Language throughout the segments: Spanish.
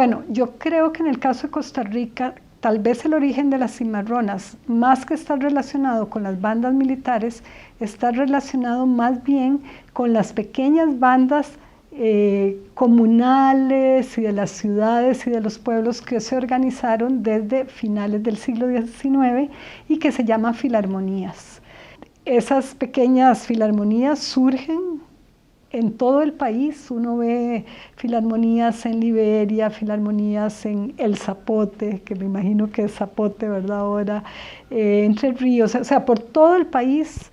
Bueno, yo creo que en el caso de Costa Rica, tal vez el origen de las cimarronas, más que estar relacionado con las bandas militares, está relacionado más bien con las pequeñas bandas comunales y de las ciudades y de los pueblos que se organizaron desde finales del siglo XIX y que se llaman filarmonías. Esas pequeñas filarmonías surgen en todo el país. Uno ve filarmonías en Liberia, filarmonías en El Zapote, que me imagino que es Zapote, ¿verdad? Ahora, Entre Ríos, o sea, por todo el país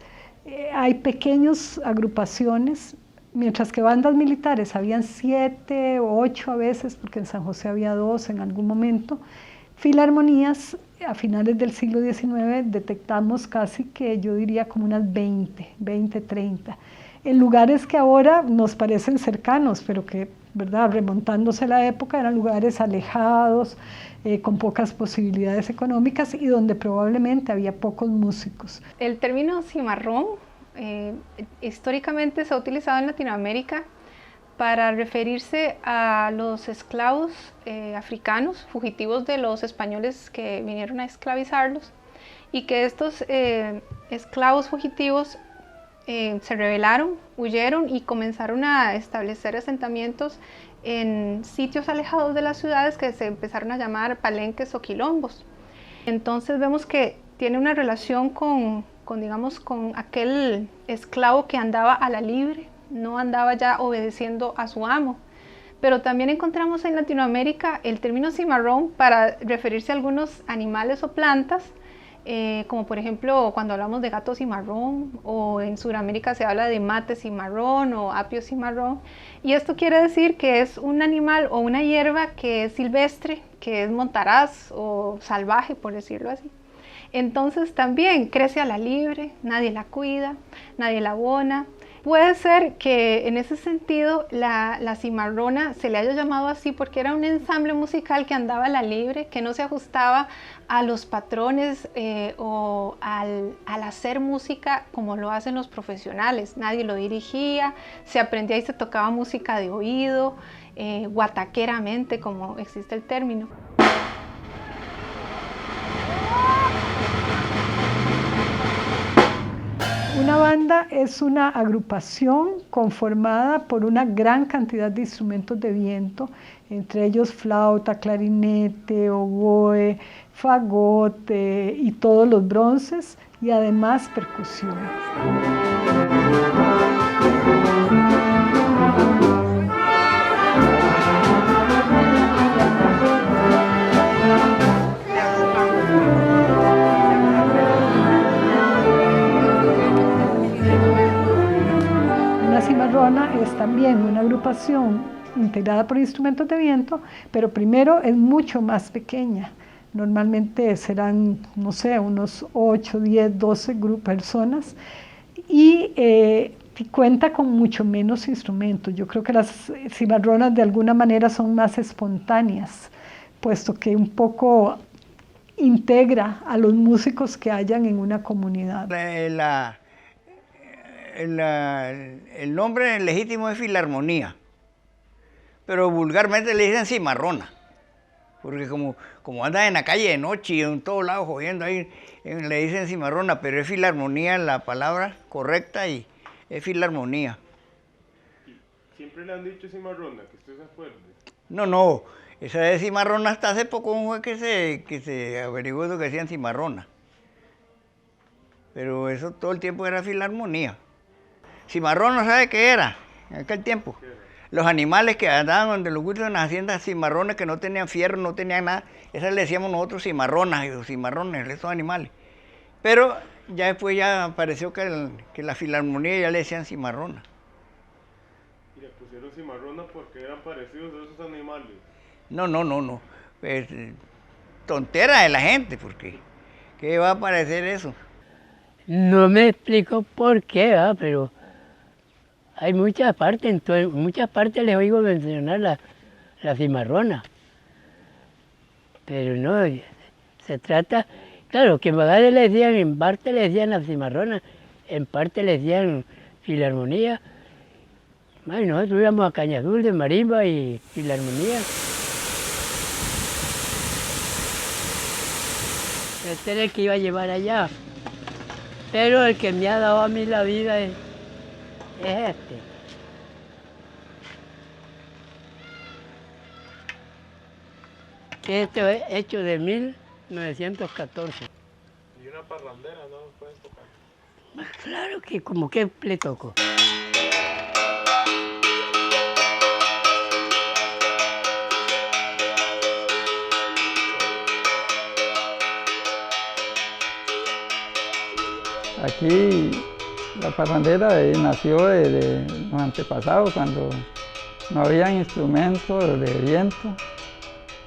hay pequeñas agrupaciones, mientras que bandas militares habían 7 o 8 a veces, porque en San José había 2 en algún momento. Filarmonías, a finales del siglo XIX detectamos casi que yo diría como unas 20, 30, en lugares que ahora nos parecen cercanos, pero que, ¿verdad?, remontándose a la época, eran lugares alejados, con pocas posibilidades económicas y donde probablemente había pocos músicos. El término cimarrón históricamente se ha utilizado en Latinoamérica para referirse a los esclavos africanos, fugitivos de los españoles que vinieron a esclavizarlos, y que estos esclavos fugitivos se rebelaron, huyeron y comenzaron a establecer asentamientos en sitios alejados de las ciudades que se empezaron a llamar palenques o quilombos. Entonces vemos que tiene una relación con aquel esclavo que andaba a la libre, no andaba ya obedeciendo a su amo. Pero también encontramos en Latinoamérica el término cimarrón para referirse a algunos animales o plantas, como por ejemplo cuando hablamos de gato cimarrón, o en Sudamérica se habla de mate cimarrón o apio cimarrón, y esto quiere decir que es un animal o una hierba que es silvestre, que es montaraz o salvaje, por decirlo así. Entonces también crece a la libre, nadie la cuida, nadie la abona. Puede ser que en ese sentido la cimarrona se le haya llamado así porque era un ensamble musical que andaba a la libre, que no se ajustaba a los patrones o al hacer música como lo hacen los profesionales. Nadie lo dirigía, se aprendía y se tocaba música de oído, guataqueramente, como existe el término. Una banda es una agrupación conformada por una gran cantidad de instrumentos de viento, entre ellos flauta, clarinete, oboe, fagote y todos los bronces, y además percusión. Una cimarrona es también una agrupación integrada por instrumentos de viento, pero primero es mucho más pequeña. Normalmente serán, no sé, unos 8, 10, 12 personas y cuenta con mucho menos instrumentos. Yo creo que las cimarronas de alguna manera son más espontáneas, puesto que un poco integra a los músicos que hayan en una comunidad. El nombre legítimo es filarmonía, pero vulgarmente le dicen cimarrona, porque como andan en la calle de noche y en todos lados jodiendo ahí, le dicen cimarrona, pero es filarmonía la palabra correcta y es filarmonía. ¿Siempre le han dicho cimarrona, que usted se acuerde? No, esa de cimarrona hasta hace poco fue que se averiguó eso que decían cimarrona, pero eso todo el tiempo era filarmonía. Cimarrón no sabe qué era en aquel tiempo. Los animales que andaban donde los gustos en las haciendas, cimarrones que no tenían fierro, no tenían nada, esas le decíamos nosotros cimarronas, y los cimarrones, esos animales. Pero ya después ya apareció que la filarmonía ya le decían cimarrona. ¿Y le pusieron cimarrona porque eran parecidos a esos animales? No. Pues, tontera de la gente, porque ¿qué va a parecer eso? No me explico por qué, pero hay muchas partes, en muchas partes les oigo mencionar la cimarrona. Pero no, se trata, claro, que en Bagdad le decían, en parte le decían la cimarrona, en parte le decían filarmonía. Nosotros íbamos a Cañazul de marimba y filarmonía. Este era el que iba a llevar allá. Pero el que me ha dado a mí la vida es este. Este es hecho de 1914. Y una parrandera, ¿no? Pueden tocar. Claro que como que le toco. Aquí la parrandera nació de los antepasados, cuando no había instrumentos de viento,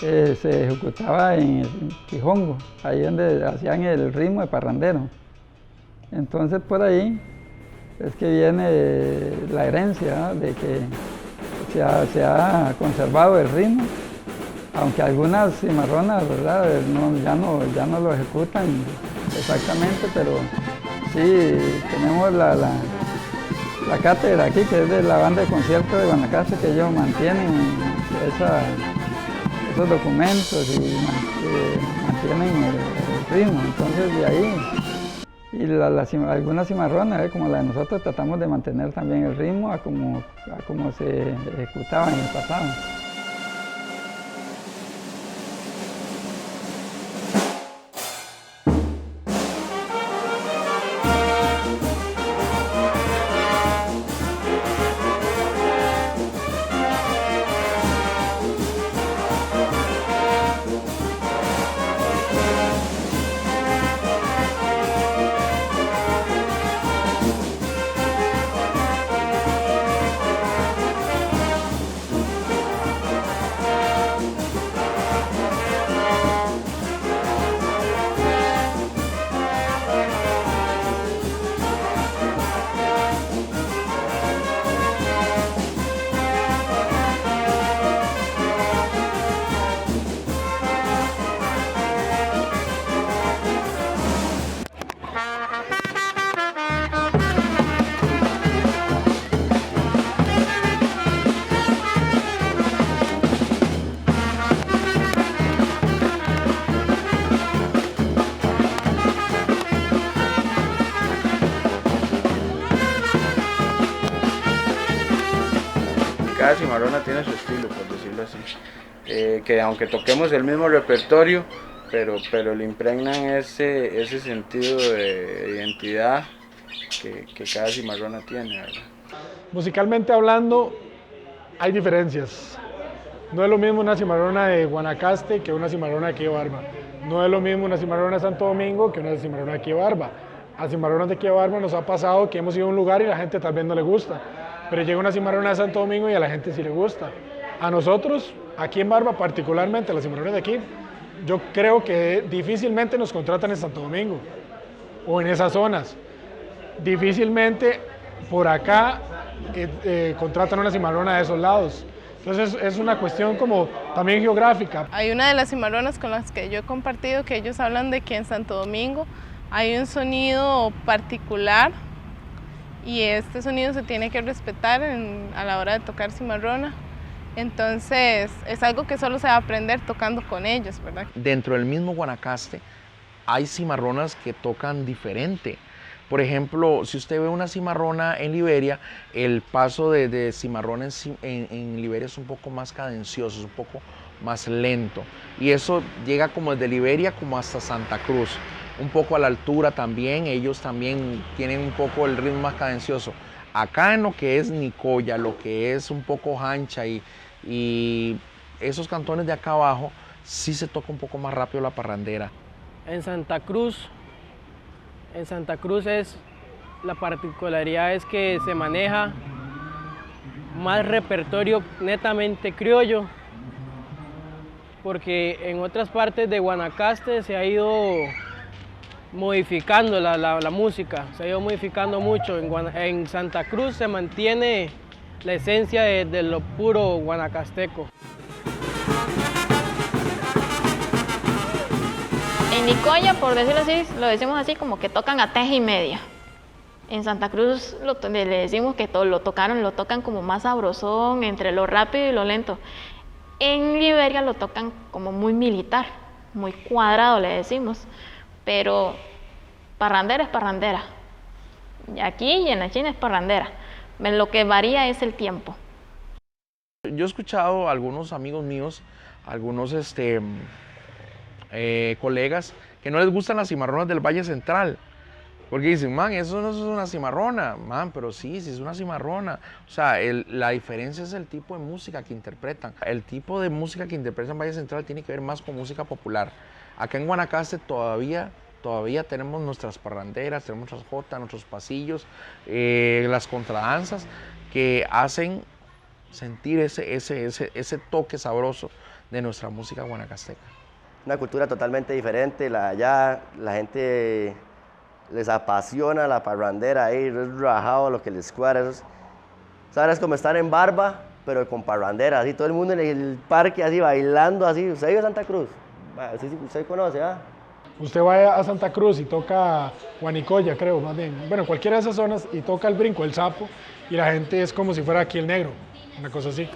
se ejecutaba en el quijongo, ahí donde hacían el ritmo de parrandero. Entonces por ahí es que viene la herencia, ¿no? De que se ha conservado el ritmo, aunque algunas cimarronas, ¿verdad? Ya no lo ejecutan exactamente, pero sí tenemos la cátedra aquí, que es de la banda de concierto de Guanacaste, que ellos mantienen esos documentos y mantienen el ritmo. Entonces de ahí, y algunas cimarronas, como la de nosotros, tratamos de mantener también el ritmo a como se ejecutaba en el pasado. Cada cimarrona tiene su estilo, por decirlo así, que aunque toquemos el mismo repertorio, pero le impregnan ese sentido de identidad que cada cimarrona tiene, ¿verdad? Musicalmente hablando, hay diferencias. No es lo mismo una cimarrona de Guanacaste que una cimarrona de aquí de Barba. No es lo mismo una cimarrona de Santo Domingo que una cimarrona de aquí de Barba. A cimarronas de aquí de Barba nos ha pasado que hemos ido a un lugar y la gente tal vez no le gusta, pero llega una cimarrona de Santo Domingo y a la gente sí le gusta. A nosotros, aquí en Barba, particularmente las cimarronas de aquí, yo creo que difícilmente nos contratan en Santo Domingo o en esas zonas. Difícilmente por acá contratan una cimarrona de esos lados. Entonces es una cuestión como también geográfica. Hay una de las cimarronas con las que yo he compartido que ellos hablan de que en Santo Domingo hay un sonido particular y este sonido se tiene que respetar a la hora de tocar cimarrona. Entonces es algo que solo se va a aprender tocando con ellos, ¿verdad? Dentro del mismo Guanacaste hay cimarronas que tocan diferente. Por ejemplo, si usted ve una cimarrona en Liberia, el paso de cimarrón en Liberia es un poco más cadencioso, es un poco más lento. Y eso llega como desde Liberia como hasta Santa Cruz. Un poco a la altura también, ellos también tienen un poco el ritmo más cadencioso. Acá en lo que es Nicoya, lo que es un poco Hancha y esos cantones de acá abajo, sí se toca un poco más rápido la parrandera. En Santa Cruz la particularidad es que se maneja más repertorio netamente criollo, porque en otras partes de Guanacaste se ha ido modificando la música, se ha ido modificando mucho. En Santa Cruz se mantiene la esencia de lo puro guanacasteco. En Nicoya, por decirlo así, lo decimos así, como que tocan a teja y media. En Santa Cruz le decimos que lo tocan como más sabrosón, entre lo rápido y lo lento. En Liberia lo tocan como muy militar, muy cuadrado le decimos, pero parrandera es parrandera. Y aquí y en la China es parrandera. Lo que varía es el tiempo. Yo he escuchado a algunos amigos míos, algunos colegas, que no les gustan las cimarronas del Valle Central. Porque dicen, man, eso no es una cimarrona. Man, pero sí es una cimarrona. O sea, la diferencia es el tipo de música que interpretan. El tipo de música que interpretan en Valle Central tiene que ver más con música popular. Acá en Guanacaste todavía tenemos nuestras parranderas, tenemos nuestras jotas, nuestros pasillos, las contradanzas que hacen sentir ese toque sabroso de nuestra música guanacasteca. Una cultura totalmente diferente, allá la gente les apasiona la parrandera, ahí es rajado lo que les cuadra. ¿Sabes? Como estar en Barba, pero con parrandera, así todo el mundo en el parque así bailando así. ¿Usted ha ido a Santa Cruz? ¿Usted conoce, ah? Usted va a Santa Cruz y toca Guanicoya, creo, más bien. Bueno, cualquiera de esas zonas y toca el brinco, el sapo, y la gente es como si fuera aquí el negro, una cosa así.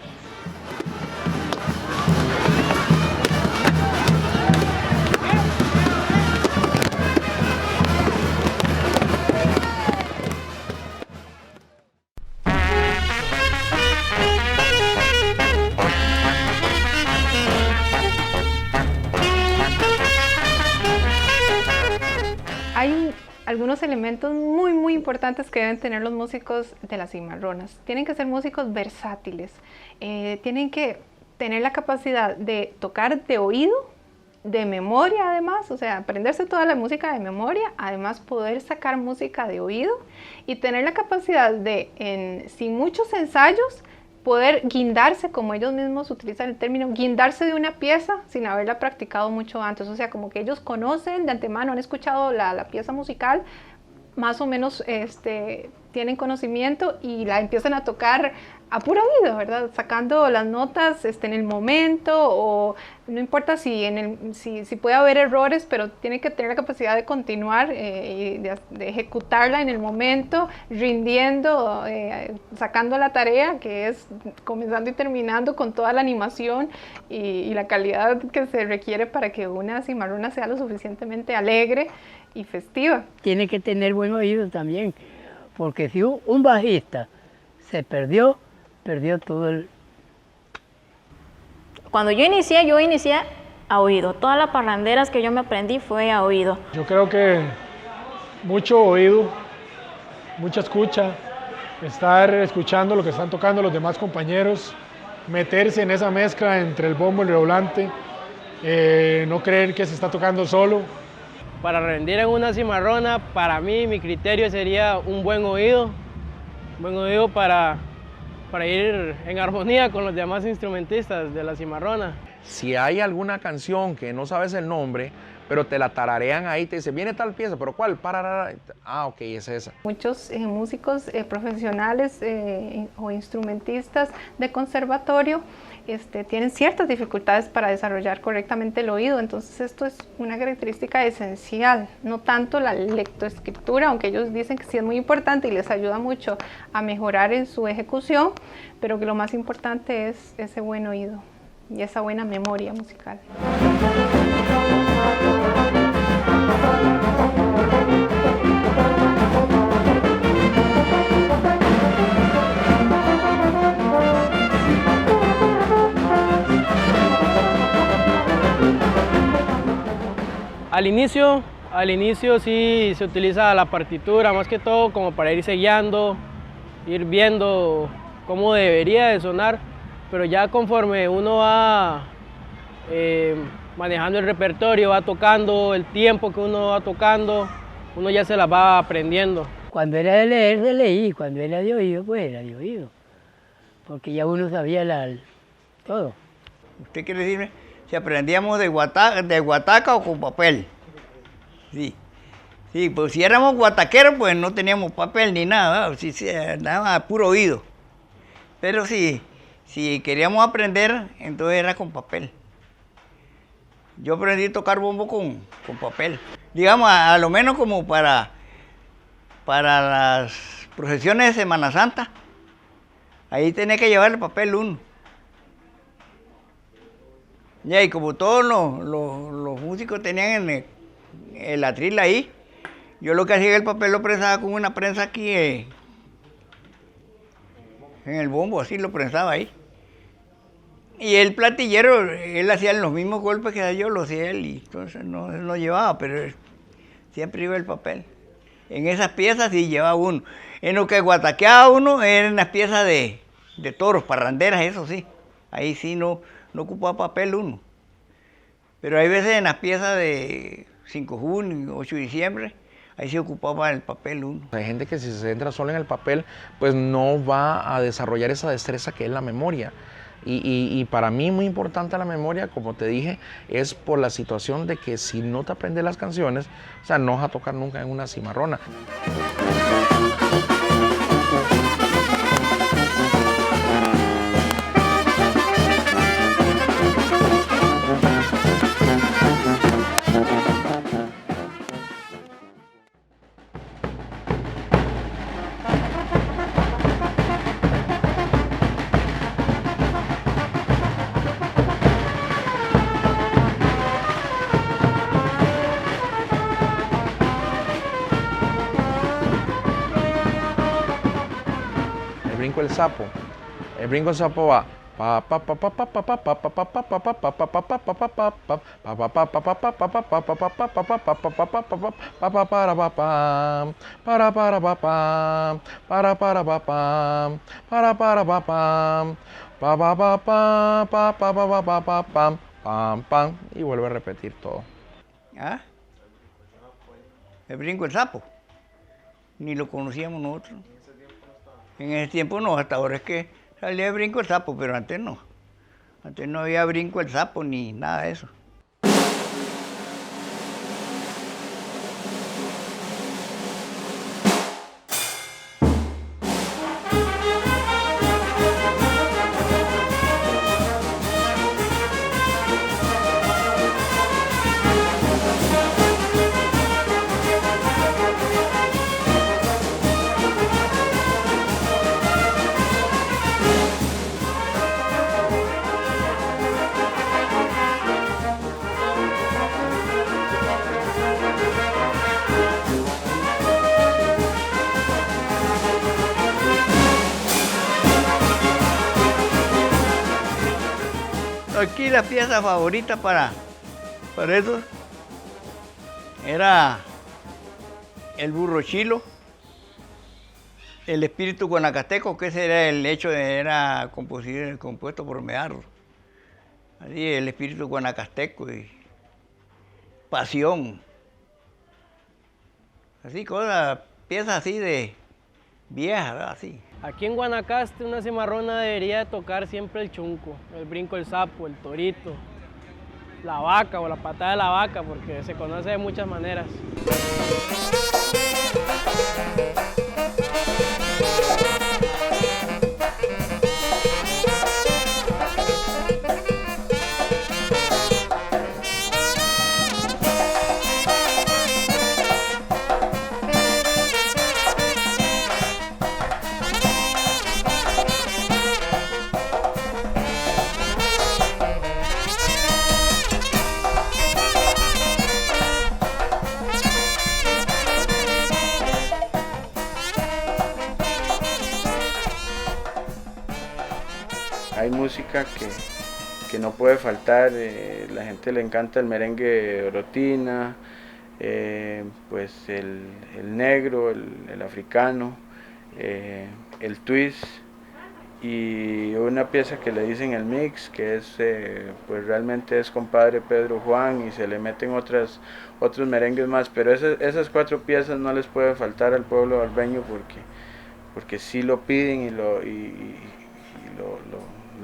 Hay algunos elementos muy importantes que deben tener los músicos de las cimarronas. Tienen que ser músicos versátiles, tienen que tener la capacidad de tocar de oído, de memoria además, o sea, aprenderse toda la música de memoria, además poder sacar música de oído y tener la capacidad de, sin muchos ensayos, poder guindarse, como ellos mismos utilizan el término, guindarse de una pieza sin haberla practicado mucho antes. O sea, como que ellos conocen de antemano, han escuchado la pieza musical, más o menos tienen conocimiento y la empiezan a tocar a puro oído, ¿verdad? Sacando las notas en el momento, o no importa si puede haber errores, pero tiene que tener la capacidad de continuar y de ejecutarla en el momento, rindiendo, sacando la tarea, que es comenzando y terminando con toda la animación y la calidad que se requiere para que una cimarrona sea lo suficientemente alegre y festiva. Tiene que tener buen oído también, porque si un bajista se perdió todo el... Cuando yo inicié a oído. Todas las parranderas que yo me aprendí fue a oído. Yo creo que mucho oído, mucha escucha, estar escuchando lo que están tocando los demás compañeros, meterse en esa mezcla entre el bombo y el redoblante, no creer que se está tocando solo. Para rendir en una cimarrona, para mí, mi criterio sería un buen oído para ir en armonía con los demás instrumentistas de la cimarrona. Si hay alguna canción que no sabes el nombre, pero te la tararean ahí, te dicen, viene tal pieza, pero ¿cuál? Ah, ok, es esa. Muchos músicos profesionales o instrumentistas de conservatorio tienen ciertas dificultades para desarrollar correctamente el oído, entonces esto es una característica esencial, no tanto la lectoescritura, aunque ellos dicen que sí es muy importante y les ayuda mucho a mejorar en su ejecución, pero que lo más importante es ese buen oído y esa buena memoria musical. Al inicio sí se utiliza la partitura, más que todo como para irse guiando, ir viendo cómo debería de sonar, pero ya conforme uno va manejando el repertorio, va tocando el tiempo que uno va tocando, uno ya se la va aprendiendo. Cuando era de leer, de leí, cuando era de oído, pues era de oído, porque ya uno sabía todo. ¿Usted quiere decirme si aprendíamos de guataca o con papel? Sí, pues si éramos guataqueros, pues no teníamos papel ni nada, sí, nada a puro oído. Pero si queríamos aprender, entonces era con papel. Yo aprendí a tocar bombo con papel. Digamos, a lo menos como para las procesiones de Semana Santa. Ahí tenía que llevar el papel uno. Y como todos los músicos tenían el atril ahí. Yo lo que hacía el papel lo prensaba con una prensa aquí en el bombo, así lo prensaba ahí. Y el platillero, él hacía los mismos golpes que yo, lo hacía él, y entonces no llevaba, pero siempre iba el papel. En esas piezas sí llevaba uno. En lo que guataqueaba uno eran las piezas de toros, parranderas, eso sí. Ahí sí no ocupaba papel uno. Pero hay veces en las piezas de 5 de junio, 8 de diciembre, ahí se ocupaba el papel uno. Hay gente que si se centra solo en el papel, pues no va a desarrollar esa destreza que es la memoria. Y para mí muy importante la memoria, como te dije, es por la situación de que si no te aprendes las canciones, o sea, no vas a tocar nunca en una cimarrona. El sapo. El brinco del sapo va. Y vuelve a repetir todo. ¿Ah? El brinco del sapo. Ni lo conocíamos nosotros. En ese tiempo no, hasta ahora es que salía de brinco el sapo, pero antes no. Antes no había brinco el sapo ni nada de eso. Aquí la pieza favorita para eso era el burro chilo, el espíritu guanacasteco, que ese era el hecho era compuesto por Medardo. Así el espíritu guanacasteco y pasión. Así cosas, piezas así de viejas, ¿verdad? Así. Aquí en Guanacaste una cimarrona debería tocar siempre el chunco, el brinco del sapo, el torito, la vaca o la patada de la vaca, porque se conoce de muchas maneras. Hay música que no puede faltar, la gente le encanta el merengue orotina, pues el negro, el africano, el twist y una pieza que le dicen el mix, que es pues realmente es compadre Pedro Juan y se le meten otros merengues más, pero esas 4 piezas no les puede faltar al pueblo barbeño porque sí lo piden y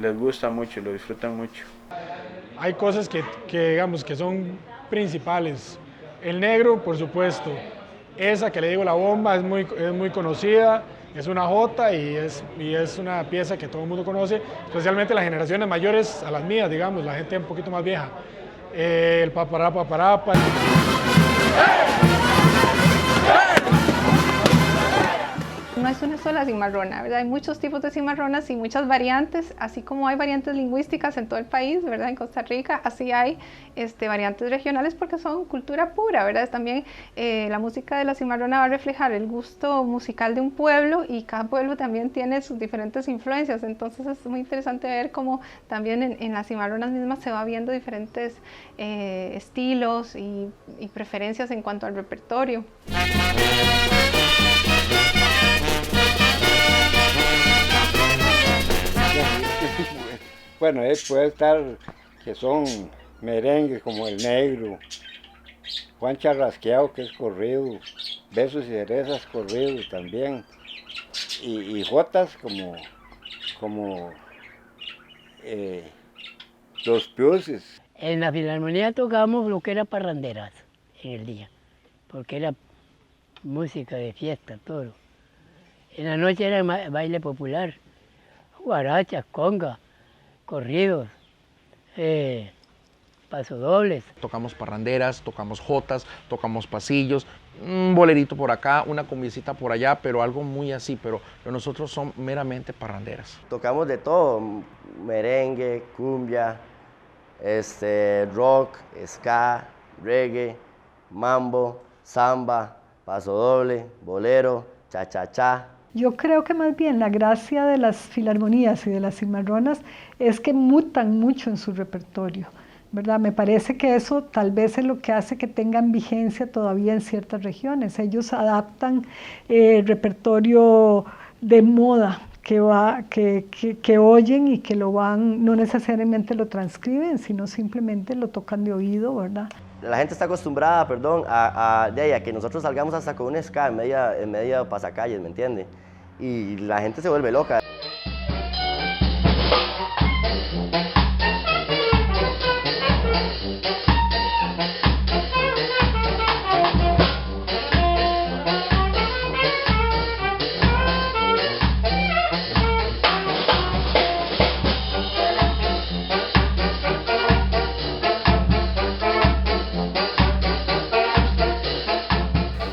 les gusta mucho, lo disfrutan mucho. Hay cosas que digamos que son principales. El negro, por supuesto. Esa que le digo, la bomba, es muy conocida, es una jota y es una pieza que todo el mundo conoce, especialmente las generaciones mayores a las mías, digamos, la gente un poquito más vieja. El papará, paparapa. no es una sola cimarrona, ¿verdad? Hay muchos tipos de cimarronas y muchas variantes, así como hay variantes lingüísticas en todo el país, ¿verdad? En Costa Rica, así hay variantes regionales porque son cultura pura, ¿verdad? También la música de la cimarrona va a reflejar el gusto musical de un pueblo y cada pueblo también tiene sus diferentes influencias, entonces es muy interesante ver cómo también en las cimarronas mismas se va viendo diferentes estilos y preferencias en cuanto al repertorio. Bueno, puede estar que son merengues como El Negro, Juan Charrasqueado, que es corrido, Besos y Cerezas, corrido también, y jotas como Los Piuses. En la Filarmonía tocábamos lo que era parranderas en el día, porque era música de fiesta, todo. En la noche era baile popular, guarachas, conga, corridos, pasodobles. Tocamos parranderas, tocamos jotas, tocamos pasillos, un bolerito por acá, una cumbiecita por allá, pero algo muy así, pero nosotros son meramente parranderas. Tocamos de todo, merengue, cumbia, rock, ska, reggae, mambo, samba, pasodoble, bolero, cha-cha-cha. Yo creo que más bien la gracia de las filarmonías y de las cimarronas es que mutan mucho en su repertorio, ¿verdad? Me parece que eso tal vez es lo que hace que tengan vigencia todavía en ciertas regiones. Ellos adaptan repertorio de moda que oyen y que lo van, no necesariamente lo transcriben, sino simplemente lo tocan de oído, ¿verdad? La gente está acostumbrada, a que nosotros salgamos hasta con un ska en media pasacalles, ¿me entiende? Y la gente se vuelve loca.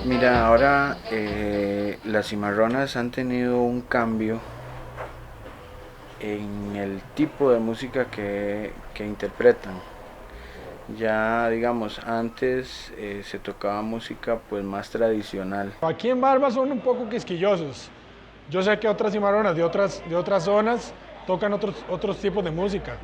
Mira, ahora las cimarronas han tenido un cambio en el tipo de música que interpretan. Ya digamos, antes se tocaba música pues más tradicional. Aquí en Barba son un poco quisquillosos. Yo sé que otras cimarronas de otras zonas tocan otros tipos de música.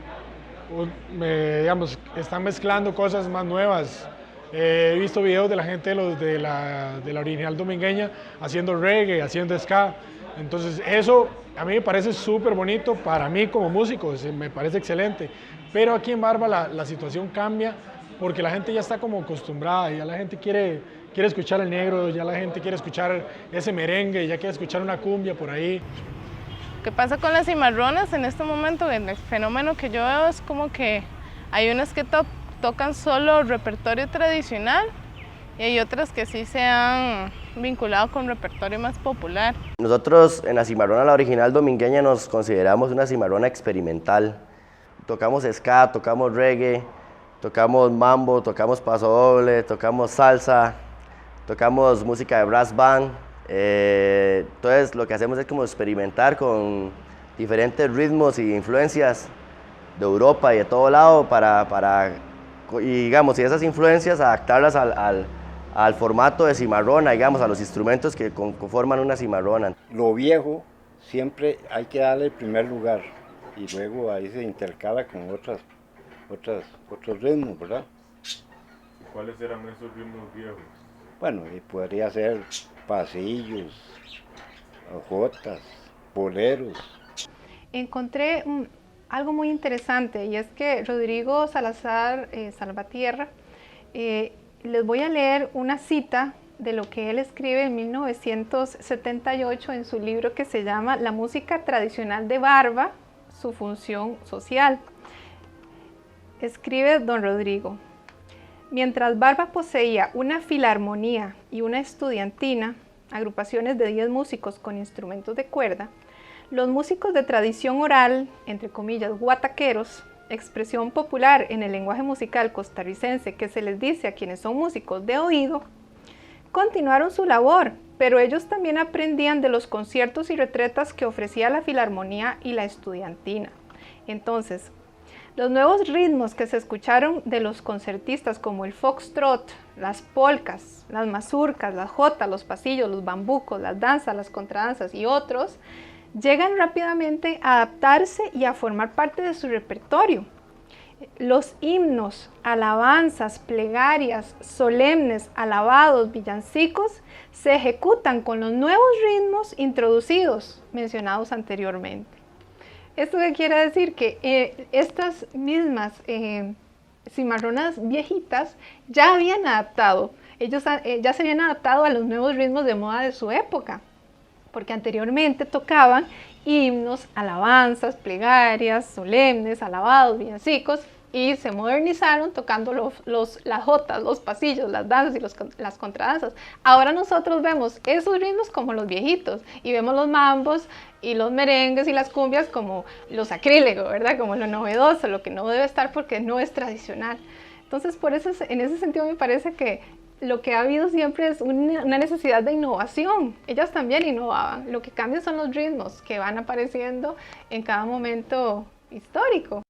Digamos, están mezclando cosas más nuevas. He visto videos de la gente de la original domingueña haciendo reggae, haciendo ska. Entonces eso a mí me parece súper bonito para mí como músico, me parece excelente. Pero aquí en Barba la situación cambia porque la gente ya está como acostumbrada, ya la gente quiere escuchar el negro, ya la gente quiere escuchar ese merengue, ya quiere escuchar una cumbia por ahí. ¿Qué pasa con las cimarronas en este momento? El fenómeno que yo veo es como que hay unas que tocan solo repertorio tradicional y hay otras que sí se han vinculado con repertorio más popular. Nosotros en la cimarrona, la original domingueña, nos consideramos una cimarrona experimental. Tocamos ska, tocamos reggae, tocamos mambo, tocamos pasodoble, tocamos salsa, tocamos música de brass band. Entonces lo que hacemos es como experimentar con diferentes ritmos y influencias de Europa y de todo lado y digamos, y esas influencias adaptarlas al formato de cimarrona, digamos, a los instrumentos que conforman una cimarrona. Lo viejo siempre hay que darle el primer lugar y luego ahí se intercala con otros ritmos, ¿verdad? ¿Y cuáles eran esos ritmos viejos? Bueno, y podría ser pasillos, jotas, boleros. Encontré algo muy interesante y es que Rodrigo Salazar Salvatierra, les voy a leer una cita de lo que él escribe en 1978 en su libro que se llama La música tradicional de Barba, su función social. Escribe don Rodrigo: mientras Barba poseía una filarmonía y una estudiantina, agrupaciones de 10 músicos con instrumentos de cuerda, los músicos de tradición oral, entre comillas, guataqueros, expresión popular en el lenguaje musical costarricense que se les dice a quienes son músicos de oído, continuaron su labor, pero ellos también aprendían de los conciertos y retretas que ofrecía la Filarmonía y la Estudiantina. Entonces, los nuevos ritmos que se escucharon de los concertistas, como el foxtrot, las polcas, las mazurcas, las jotas, los pasillos, los bambucos, las danzas, las contradanzas y otros, llegan rápidamente a adaptarse y a formar parte de su repertorio. Los himnos, alabanzas, plegarias, solemnes, alabados, villancicos, se ejecutan con los nuevos ritmos introducidos, mencionados anteriormente. ¿Esto qué quiere decir? Que estas mismas cimarronas viejitas ya habían adaptado, ya se habían adaptado a los nuevos ritmos de moda de su época, porque anteriormente tocaban himnos, alabanzas, plegarias, solemnes, alabados, villancicos, y se modernizaron tocando las jotas, los pasillos, las danzas y las contradanzas. Ahora nosotros vemos esos ritmos como los viejitos, y vemos los mambos y los merengues y las cumbias como lo sacrílego, ¿verdad? Como lo novedoso, lo que no debe estar porque no es tradicional. Entonces, por eso, en ese sentido me parece que lo que ha habido siempre es una necesidad de innovación. Ellas también innovaban. Lo que cambia son los ritmos que van apareciendo en cada momento histórico.